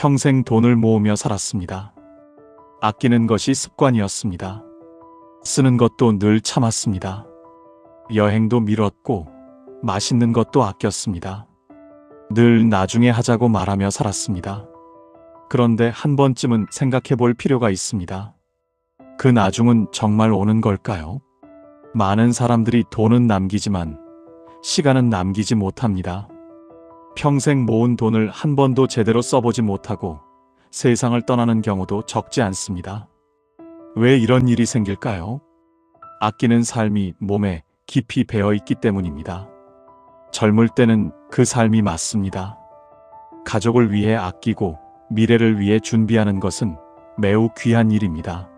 평생 돈을 모으며 살았습니다. 아끼는 것이 습관이었습니다. 쓰는 것도 늘 참았습니다. 여행도 미뤘고 맛있는 것도 아꼈습니다. 늘 나중에 하자고 말하며 살았습니다. 그런데 한 번쯤은 생각해 볼 필요가 있습니다. 그 나중은 정말 오는 걸까요? 많은 사람들이 돈은 남기지만 시간은 남기지 못합니다. 평생 모은 돈을 한 번도 제대로 써보지 못하고 세상을 떠나는 경우도 적지 않습니다. 왜 이런 일이 생길까요? 아끼는 삶이 몸에 깊이 배어 있기 때문입니다. 젊을 때는 그 삶이 맞습니다. 가족을 위해 아끼고 미래를 위해 준비하는 것은 매우 귀한 일입니다.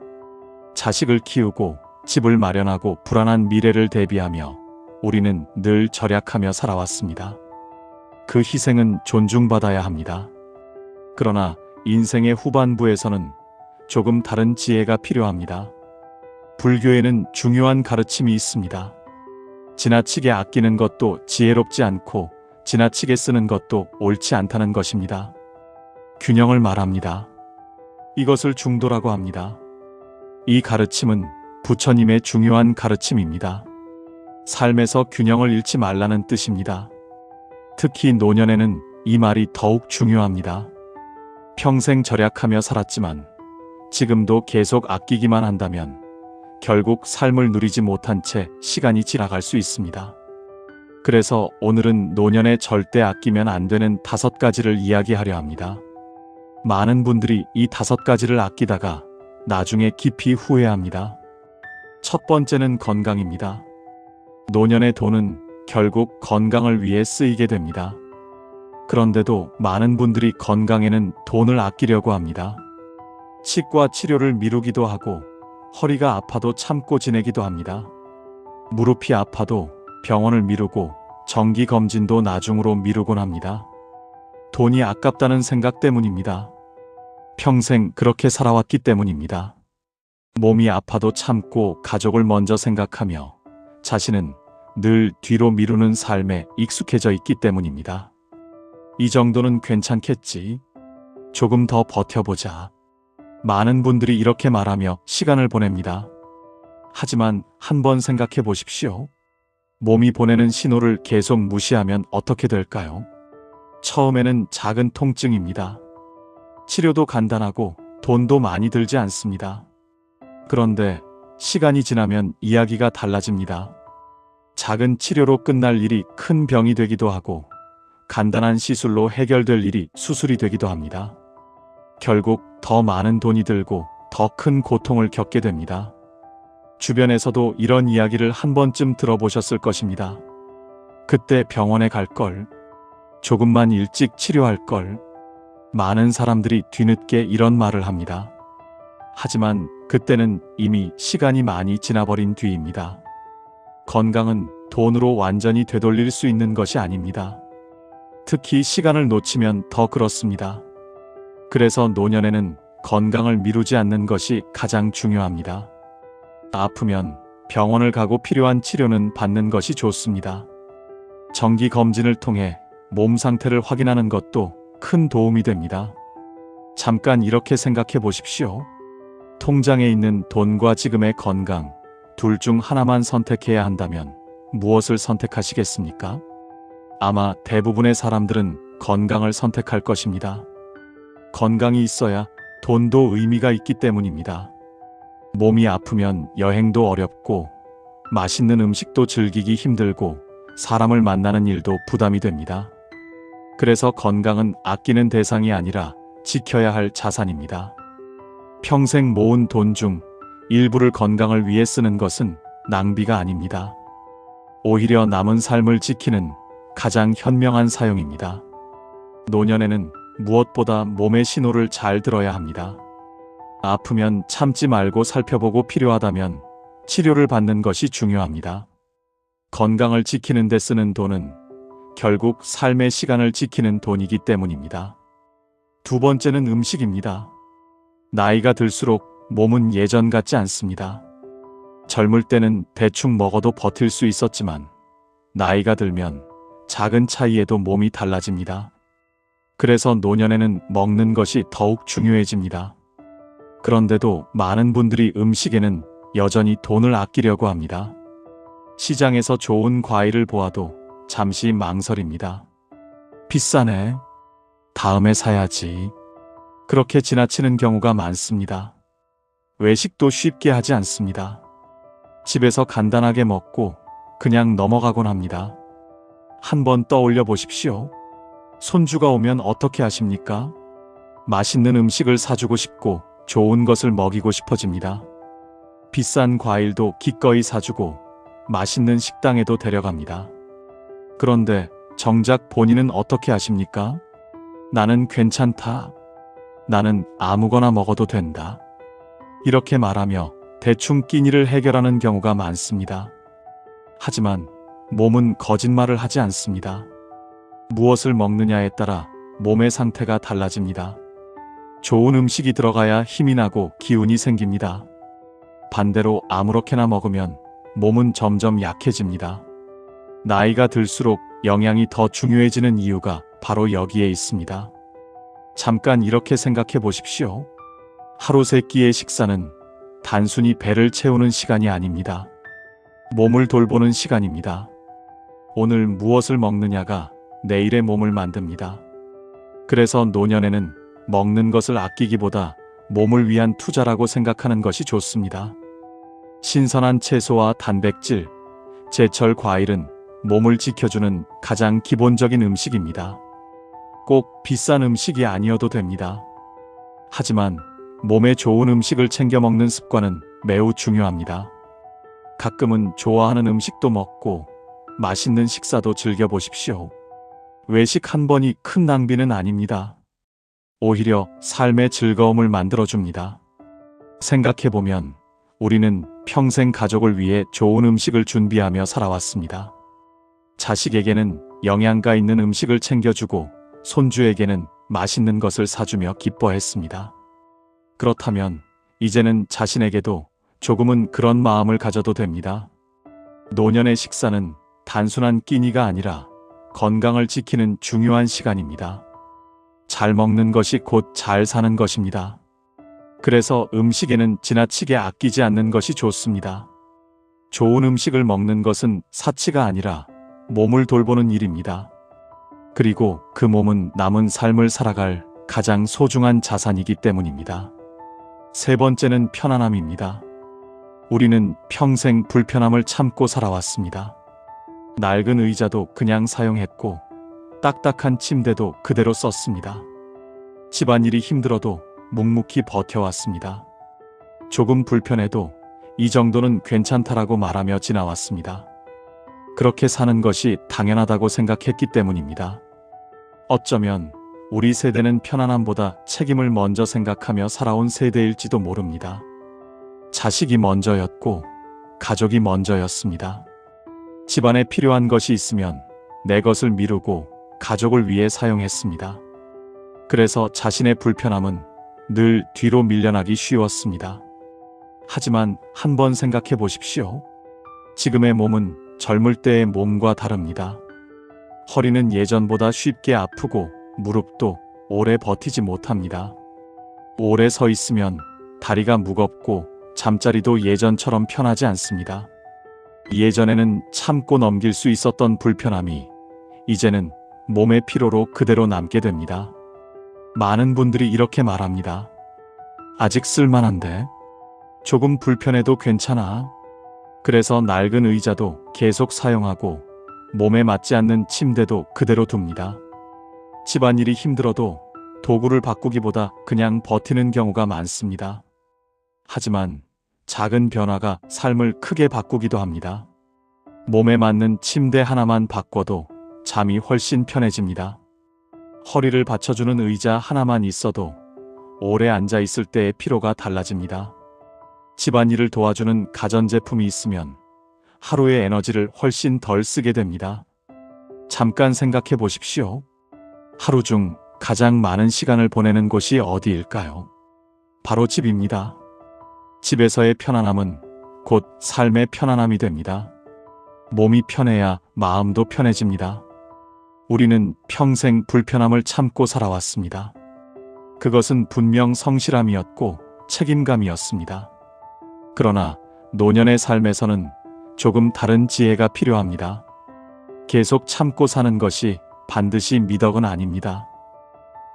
자식을 키우고 집을 마련하고 불안한 미래를 대비하며 우리는 늘 절약하며 살아왔습니다. 그 희생은 존중받아야 합니다. 그러나 인생의 후반부에서는 조금 다른 지혜가 필요합니다. 불교에는 중요한 가르침이 있습니다. 지나치게 아끼는 것도 지혜롭지 않고 지나치게 쓰는 것도 옳지 않다는 것입니다. 균형을 말합니다. 이것을 중도라고 합니다. 이 가르침은 부처님의 중요한 가르침입니다. 삶에서 균형을 잃지 말라는 뜻입니다. 특히 노년에는 이 말이 더욱 중요합니다. 평생 절약하며 살았지만 지금도 계속 아끼기만 한다면 결국 삶을 누리지 못한 채 시간이 지나갈 수 있습니다. 그래서 오늘은 노년에 절대 아끼면 안 되는 5가지를 이야기하려 합니다. 많은 분들이 이 5가지를 아끼다가 나중에 깊이 후회합니다. 첫 번째는 건강입니다. 노년의 돈은 결국 건강을 위해 쓰이게 됩니다. 그런데도 많은 분들이 건강에는 돈을 아끼려고 합니다. 치과 치료를 미루기도 하고 허리가 아파도 참고 지내기도 합니다. 무릎이 아파도 병원을 미루고 정기검진도 나중으로 미루곤 합니다. 돈이 아깝다는 생각 때문입니다. 평생 그렇게 살아왔기 때문입니다. 몸이 아파도 참고 가족을 먼저 생각하며 자신은 늘 뒤로 미루는 삶에 익숙해져 있기 때문입니다. 이 정도는 괜찮겠지. 조금 더 버텨보자. 많은 분들이 이렇게 말하며 시간을 보냅니다. 하지만 한번 생각해 보십시오. 몸이 보내는 신호를 계속 무시하면 어떻게 될까요? 처음에는 작은 통증입니다. 치료도 간단하고 돈도 많이 들지 않습니다. 그런데 시간이 지나면 이야기가 달라집니다. 작은 치료로 끝날 일이 큰 병이 되기도 하고 간단한 시술로 해결될 일이 수술이 되기도 합니다. 결국 더 많은 돈이 들고 더 큰 고통을 겪게 됩니다. 주변에서도 이런 이야기를 한 번쯤 들어보셨을 것입니다. 그때 병원에 갈 걸, 조금만 일찍 치료할 걸. 많은 사람들이 뒤늦게 이런 말을 합니다. 하지만 그때는 이미 시간이 많이 지나버린 뒤입니다. 건강은 돈으로 완전히 되돌릴 수 있는 것이 아닙니다. 특히 시간을 놓치면 더 그렇습니다. 그래서 노년에는 건강을 미루지 않는 것이 가장 중요합니다. 아프면 병원을 가고 필요한 치료는 받는 것이 좋습니다. 정기 검진을 통해 몸 상태를 확인하는 것도 큰 도움이 됩니다. 잠깐 이렇게 생각해 보십시오. 통장에 있는 돈과 지금의 건강, 둘 중 하나만 선택해야 한다면 무엇을 선택하시겠습니까? 아마 대부분의 사람들은 건강을 선택할 것입니다. 건강이 있어야 돈도 의미가 있기 때문입니다. 몸이 아프면 여행도 어렵고 맛있는 음식도 즐기기 힘들고 사람을 만나는 일도 부담이 됩니다. 그래서 건강은 아끼는 대상이 아니라 지켜야 할 자산입니다. 평생 모은 돈 중 일부를 건강을 위해 쓰는 것은 낭비가 아닙니다. 오히려 남은 삶을 지키는 가장 현명한 사용입니다. 노년에는 무엇보다 몸의 신호를 잘 들어야 합니다. 아프면 참지 말고 살펴보고 필요하다면 치료를 받는 것이 중요합니다. 건강을 지키는 데 쓰는 돈은 결국 삶의 시간을 지키는 돈이기 때문입니다. 두 번째는 음식입니다. 나이가 들수록 몸은 예전 같지 않습니다. 젊을 때는 대충 먹어도 버틸 수 있었지만 나이가 들면 작은 차이에도 몸이 달라집니다. 그래서 노년에는 먹는 것이 더욱 중요해집니다. 그런데도 많은 분들이 음식에는 여전히 돈을 아끼려고 합니다. 시장에서 좋은 과일을 보아도 잠시 망설입니다. 비싸네. 다음에 사야지. 그렇게 지나치는 경우가 많습니다. 외식도 쉽게 하지 않습니다. 집에서 간단하게 먹고 그냥 넘어가곤 합니다. 한번 떠올려 보십시오. 손주가 오면 어떻게 하십니까? 맛있는 음식을 사주고 싶고 좋은 것을 먹이고 싶어집니다. 비싼 과일도 기꺼이 사주고 맛있는 식당에도 데려갑니다. 그런데 정작 본인은 어떻게 하십니까? 나는 괜찮다. 나는 아무거나 먹어도 된다. 이렇게 말하며 대충 끼니를 해결하는 경우가 많습니다. 하지만 몸은 거짓말을 하지 않습니다. 무엇을 먹느냐에 따라 몸의 상태가 달라집니다. 좋은 음식이 들어가야 힘이 나고 기운이 생깁니다. 반대로 아무렇게나 먹으면 몸은 점점 약해집니다. 나이가 들수록 영양이 더 중요해지는 이유가 바로 여기에 있습니다. 잠깐 이렇게 생각해 보십시오. 하루 3끼의 식사는 단순히 배를 채우는 시간이 아닙니다. 몸을 돌보는 시간입니다. 오늘 무엇을 먹느냐가 내일의 몸을 만듭니다. 그래서 노년에는 먹는 것을 아끼기보다 몸을 위한 투자라고 생각하는 것이 좋습니다. 신선한 채소와 단백질, 제철 과일은 몸을 지켜주는 가장 기본적인 음식입니다. 꼭 비싼 음식이 아니어도 됩니다. 하지만 몸에 좋은 음식을 챙겨 먹는 습관은 매우 중요합니다. 가끔은 좋아하는 음식도 먹고 맛있는 식사도 즐겨보십시오. 외식 한 번이 큰 낭비는 아닙니다. 오히려 삶의 즐거움을 만들어줍니다. 생각해보면 우리는 평생 가족을 위해 좋은 음식을 준비하며 살아왔습니다. 자식에게는 영양가 있는 음식을 챙겨주고 손주에게는 맛있는 것을 사주며 기뻐했습니다. 그렇다면 이제는 자신에게도 조금은 그런 마음을 가져도 됩니다. 노년의 식사는 단순한 끼니가 아니라 건강을 지키는 중요한 시간입니다. 잘 먹는 것이 곧 잘 사는 것입니다. 그래서 음식에는 지나치게 아끼지 않는 것이 좋습니다. 좋은 음식을 먹는 것은 사치가 아니라 몸을 돌보는 일입니다. 그리고 그 몸은 남은 삶을 살아갈 가장 소중한 자산이기 때문입니다. 세 번째는 편안함입니다. 우리는 평생 불편함을 참고 살아왔습니다. 낡은 의자도 그냥 사용했고 딱딱한 침대도 그대로 썼습니다. 집안일이 힘들어도 묵묵히 버텨왔습니다. 조금 불편해도 이 정도는 괜찮다라고 말하며 지나왔습니다. 그렇게 사는 것이 당연하다고 생각했기 때문입니다. 어쩌면 우리 세대는 편안함보다 책임을 먼저 생각하며 살아온 세대일지도 모릅니다. 자식이 먼저였고 가족이 먼저였습니다. 집안에 필요한 것이 있으면 내 것을 미루고 가족을 위해 사용했습니다. 그래서 자신의 불편함은 늘 뒤로 밀려나기 쉬웠습니다. 하지만 한번 생각해 보십시오. 지금의 몸은 젊을 때의 몸과 다릅니다. 허리는 예전보다 쉽게 아프고 무릎도 오래 버티지 못합니다. 오래 서 있으면 다리가 무겁고 잠자리도 예전처럼 편하지 않습니다. 예전에는 참고 넘길 수 있었던 불편함이 이제는 몸의 피로로 그대로 남게 됩니다. 많은 분들이 이렇게 말합니다. 아직 쓸만한데? 조금 불편해도 괜찮아. 그래서 낡은 의자도 계속 사용하고 몸에 맞지 않는 침대도 그대로 둡니다. 집안일이 힘들어도 도구를 바꾸기보다 그냥 버티는 경우가 많습니다. 하지만 작은 변화가 삶을 크게 바꾸기도 합니다. 몸에 맞는 침대 하나만 바꿔도 잠이 훨씬 편해집니다. 허리를 받쳐주는 의자 하나만 있어도 오래 앉아 있을 때의 피로가 달라집니다. 집안일을 도와주는 가전제품이 있으면 하루의 에너지를 훨씬 덜 쓰게 됩니다. 잠깐 생각해 보십시오. 하루 중 가장 많은 시간을 보내는 곳이 어디일까요? 바로 집입니다. 집에서의 편안함은 곧 삶의 편안함이 됩니다. 몸이 편해야 마음도 편해집니다. 우리는 평생 불편함을 참고 살아왔습니다. 그것은 분명 성실함이었고 책임감이었습니다. 그러나 노년의 삶에서는 조금 다른 지혜가 필요합니다. 계속 참고 사는 것이 반드시 미덕은 아닙니다.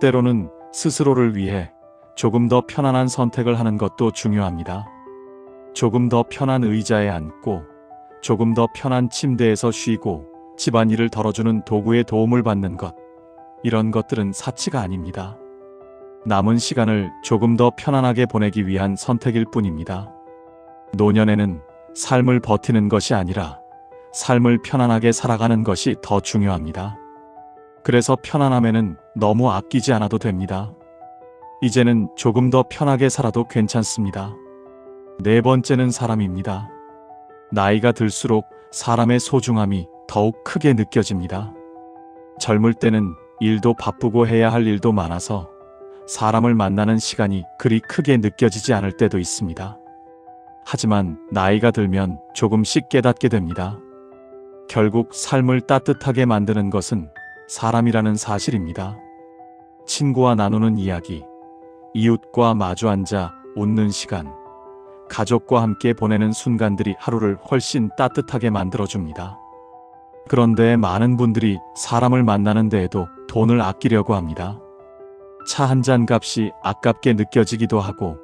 때로는 스스로를 위해 조금 더 편안한 선택을 하는 것도 중요합니다. 조금 더 편한 의자에 앉고, 조금 더 편한 침대에서 쉬고, 집안일을 덜어주는 도구의 도움을 받는 것, 이런 것들은 사치가 아닙니다. 남은 시간을 조금 더 편안하게 보내기 위한 선택일 뿐입니다. 노년에는 삶을 버티는 것이 아니라 삶을 편안하게 살아가는 것이 더 중요합니다. 그래서 편안함에는 너무 아끼지 않아도 됩니다. 이제는 조금 더 편하게 살아도 괜찮습니다. 네 번째는 사람입니다. 나이가 들수록 사람의 소중함이 더욱 크게 느껴집니다. 젊을 때는 일도 바쁘고 해야 할 일도 많아서 사람을 만나는 시간이 그리 크게 느껴지지 않을 때도 있습니다. 하지만 나이가 들면 조금씩 깨닫게 됩니다. 결국 삶을 따뜻하게 만드는 것은 사람이라는 사실입니다. 친구와 나누는 이야기, 이웃과 마주 앉아 웃는 시간, 가족과 함께 보내는 순간들이 하루를 훨씬 따뜻하게 만들어줍니다. 그런데 많은 분들이 사람을 만나는 데에도 돈을 아끼려고 합니다. 차 한 잔 값이 아깝게 느껴지기도 하고,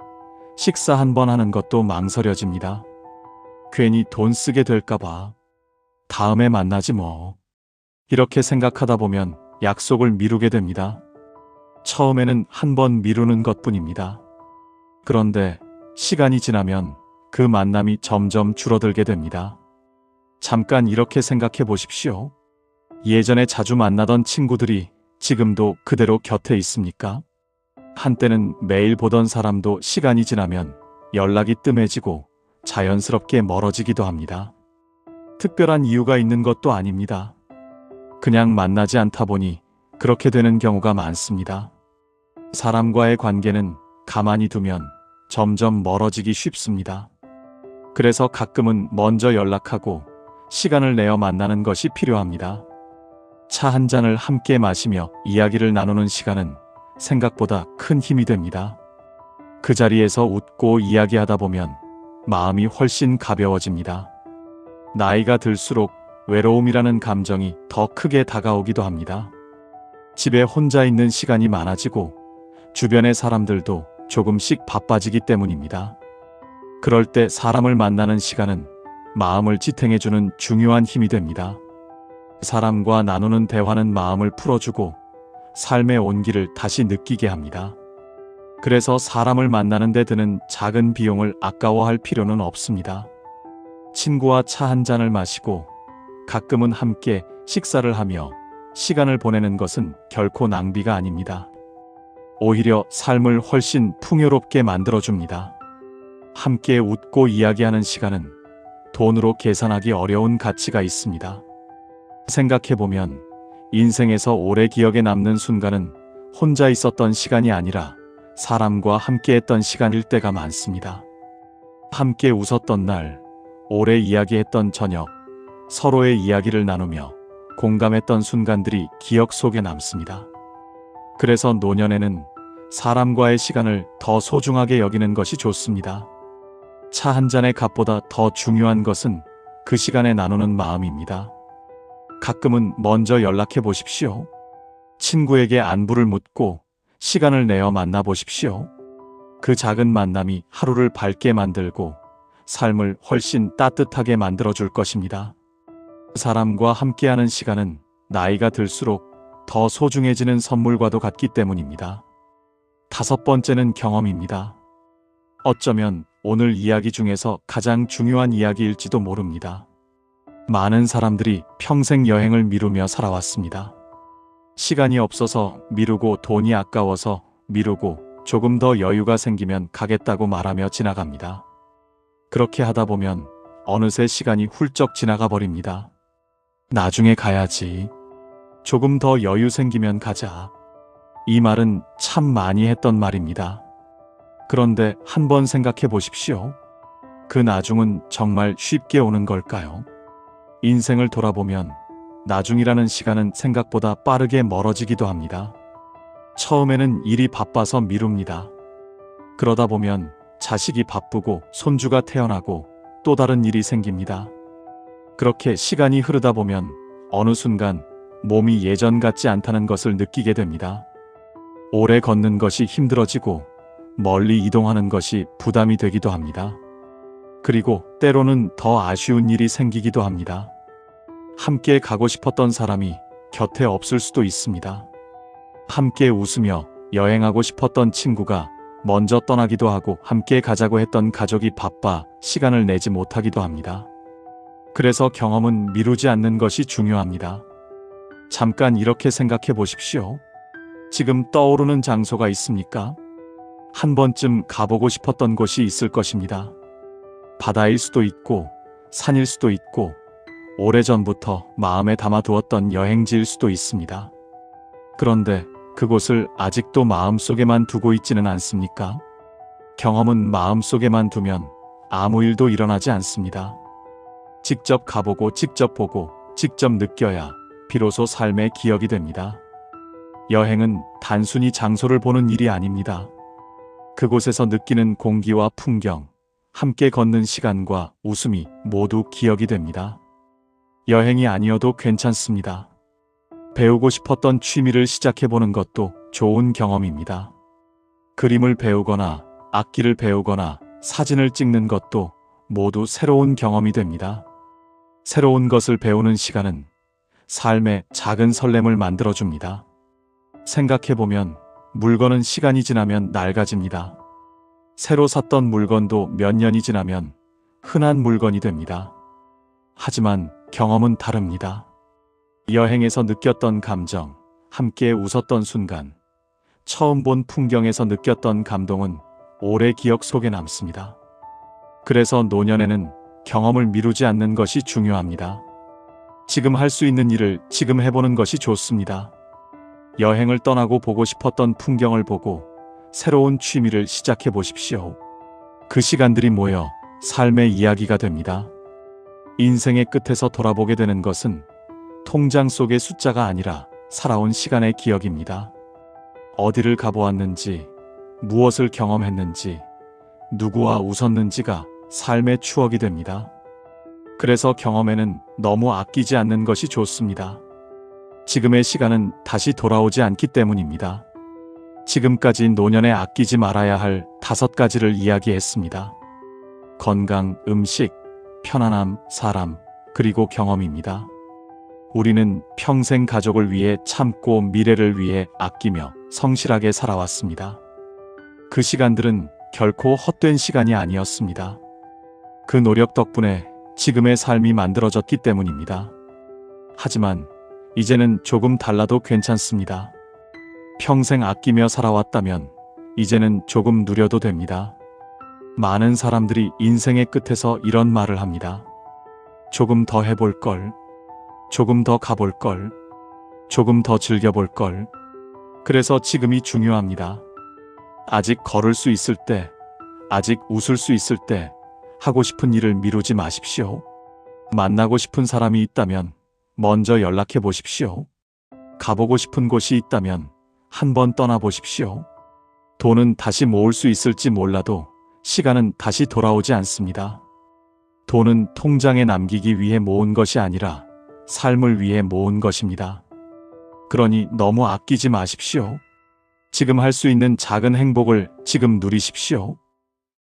식사 한 번 하는 것도 망설여집니다. 괜히 돈 쓰게 될까봐 다음에 만나지 뭐. 이렇게 생각하다 보면 약속을 미루게 됩니다. 처음에는 한 번 미루는 것뿐입니다. 그런데 시간이 지나면 그 만남이 점점 줄어들게 됩니다. 잠깐 이렇게 생각해 보십시오. 예전에 자주 만나던 친구들이 지금도 그대로 곁에 있습니까? 한때는 매일 보던 사람도 시간이 지나면 연락이 뜸해지고 자연스럽게 멀어지기도 합니다. 특별한 이유가 있는 것도 아닙니다. 그냥 만나지 않다 보니 그렇게 되는 경우가 많습니다. 사람과의 관계는 가만히 두면 점점 멀어지기 쉽습니다. 그래서 가끔은 먼저 연락하고 시간을 내어 만나는 것이 필요합니다. 차 한 잔을 함께 마시며 이야기를 나누는 시간은 생각보다 큰 힘이 됩니다. 그 자리에서 웃고 이야기하다 보면 마음이 훨씬 가벼워집니다. 나이가 들수록 외로움이라는 감정이 더 크게 다가오기도 합니다. 집에 혼자 있는 시간이 많아지고 주변의 사람들도 조금씩 바빠지기 때문입니다. 그럴 때 사람을 만나는 시간은 마음을 지탱해주는 중요한 힘이 됩니다. 사람과 나누는 대화는 마음을 풀어주고 삶의 온기를 다시 느끼게 합니다. 그래서 사람을 만나는 데 드는 작은 비용을 아까워할 필요는 없습니다. 친구와 차 한 잔을 마시고 가끔은 함께 식사를 하며 시간을 보내는 것은 결코 낭비가 아닙니다. 오히려 삶을 훨씬 풍요롭게 만들어줍니다. 함께 웃고 이야기하는 시간은 돈으로 계산하기 어려운 가치가 있습니다. 생각해보면 인생에서 오래 기억에 남는 순간은 혼자 있었던 시간이 아니라 사람과 함께했던 시간일 때가 많습니다. 함께 웃었던 날, 오래 이야기했던 저녁, 서로의 이야기를 나누며 공감했던 순간들이 기억 속에 남습니다. 그래서 노년에는 사람과의 시간을 더 소중하게 여기는 것이 좋습니다. 차 한 잔의 값보다 더 중요한 것은 그 시간에 나누는 마음입니다. 가끔은 먼저 연락해 보십시오. 친구에게 안부를 묻고 시간을 내어 만나 보십시오. 그 작은 만남이 하루를 밝게 만들고 삶을 훨씬 따뜻하게 만들어줄 것입니다. 사람과 함께하는 시간은 나이가 들수록 더 소중해지는 선물과도 같기 때문입니다. 다섯 번째는 경험입니다. 어쩌면 오늘 이야기 중에서 가장 중요한 이야기일지도 모릅니다. 많은 사람들이 평생 여행을 미루며 살아왔습니다. 시간이 없어서 미루고 돈이 아까워서 미루고 조금 더 여유가 생기면 가겠다고 말하며 지나갑니다. 그렇게 하다 보면 어느새 시간이 훌쩍 지나가 버립니다. 나중에 가야지. 조금 더 여유 생기면 가자. 이 말은 참 많이 했던 말입니다. 그런데 한번 생각해 보십시오. 그 나중은 정말 쉽게 오는 걸까요? 인생을 돌아보면 나중이라는 시간은 생각보다 빠르게 멀어지기도 합니다. 처음에는 일이 바빠서 미룹니다. 그러다 보면 자식이 바쁘고 손주가 태어나고 또 다른 일이 생깁니다. 그렇게 시간이 흐르다 보면 어느 순간 몸이 예전 같지 않다는 것을 느끼게 됩니다. 오래 걷는 것이 힘들어지고 멀리 이동하는 것이 부담이 되기도 합니다. 그리고 때로는 더 아쉬운 일이 생기기도 합니다. 함께 가고 싶었던 사람이 곁에 없을 수도 있습니다. 함께 웃으며 여행하고 싶었던 친구가 먼저 떠나기도 하고 함께 가자고 했던 가족이 바빠 시간을 내지 못하기도 합니다. 그래서 경험은 미루지 않는 것이 중요합니다. 잠깐 이렇게 생각해 보십시오. 지금 떠오르는 장소가 있습니까? 한 번쯤 가보고 싶었던 곳이 있을 것입니다. 바다일 수도 있고 산일 수도 있고 오래전부터 마음에 담아두었던 여행지일 수도 있습니다. 그런데 그곳을 아직도 마음속에만 두고 있지는 않습니까? 경험은 마음속에만 두면 아무 일도 일어나지 않습니다. 직접 가보고 직접 보고 직접 느껴야 비로소 삶의 기억이 됩니다. 여행은 단순히 장소를 보는 일이 아닙니다. 그곳에서 느끼는 공기와 풍경, 함께 걷는 시간과 웃음이 모두 기억이 됩니다. 여행이 아니어도 괜찮습니다. 배우고 싶었던 취미를 시작해보는 것도 좋은 경험입니다. 그림을 배우거나 악기를 배우거나 사진을 찍는 것도 모두 새로운 경험이 됩니다. 새로운 것을 배우는 시간은 삶의 작은 설렘을 만들어줍니다. 생각해보면 물건은 시간이 지나면 낡아집니다. 새로 샀던 물건도 몇 년이 지나면 흔한 물건이 됩니다. 하지만 경험은 다릅니다. 여행에서 느꼈던 감정, 함께 웃었던 순간, 처음 본 풍경에서 느꼈던 감동은 오래 기억 속에 남습니다. 그래서 노년에는 경험을 미루지 않는 것이 중요합니다. 지금 할 수 있는 일을 지금 해보는 것이 좋습니다. 여행을 떠나고 보고 싶었던 풍경을 보고 새로운 취미를 시작해 보십시오. 그 시간들이 모여 삶의 이야기가 됩니다. 인생의 끝에서 돌아보게 되는 것은 통장 속의 숫자가 아니라 살아온 시간의 기억입니다. 어디를 가보았는지, 무엇을 경험했는지, 누구와 웃었는지가 삶의 추억이 됩니다. 그래서 경험에는 너무 아끼지 않는 것이 좋습니다. 지금의 시간은 다시 돌아오지 않기 때문입니다. 지금까지 노년에 아끼지 말아야 할 5가지를 이야기했습니다. 건강, 음식, 편안함, 사람, 그리고 경험입니다. 우리는 평생 가족을 위해 참고 미래를 위해 아끼며 성실하게 살아왔습니다. 그 시간들은 결코 헛된 시간이 아니었습니다. 그 노력 덕분에 지금의 삶이 만들어졌기 때문입니다. 하지만 이제는 조금 달라도 괜찮습니다. 평생 아끼며 살아왔다면 이제는 조금 누려도 됩니다. 많은 사람들이 인생의 끝에서 이런 말을 합니다. 조금 더 해볼 걸, 조금 더 가볼 걸, 조금 더 즐겨볼 걸. 그래서 지금이 중요합니다. 아직 걸을 수 있을 때, 아직 웃을 수 있을 때 하고 싶은 일을 미루지 마십시오. 만나고 싶은 사람이 있다면 먼저 연락해 보십시오. 가보고 싶은 곳이 있다면 한번 떠나보십시오. 돈은 다시 모을 수 있을지 몰라도 시간은 다시 돌아오지 않습니다. 돈은 통장에 남기기 위해 모은 것이 아니라 삶을 위해 모은 것입니다. 그러니 너무 아끼지 마십시오. 지금 할 수 있는 작은 행복을 지금 누리십시오.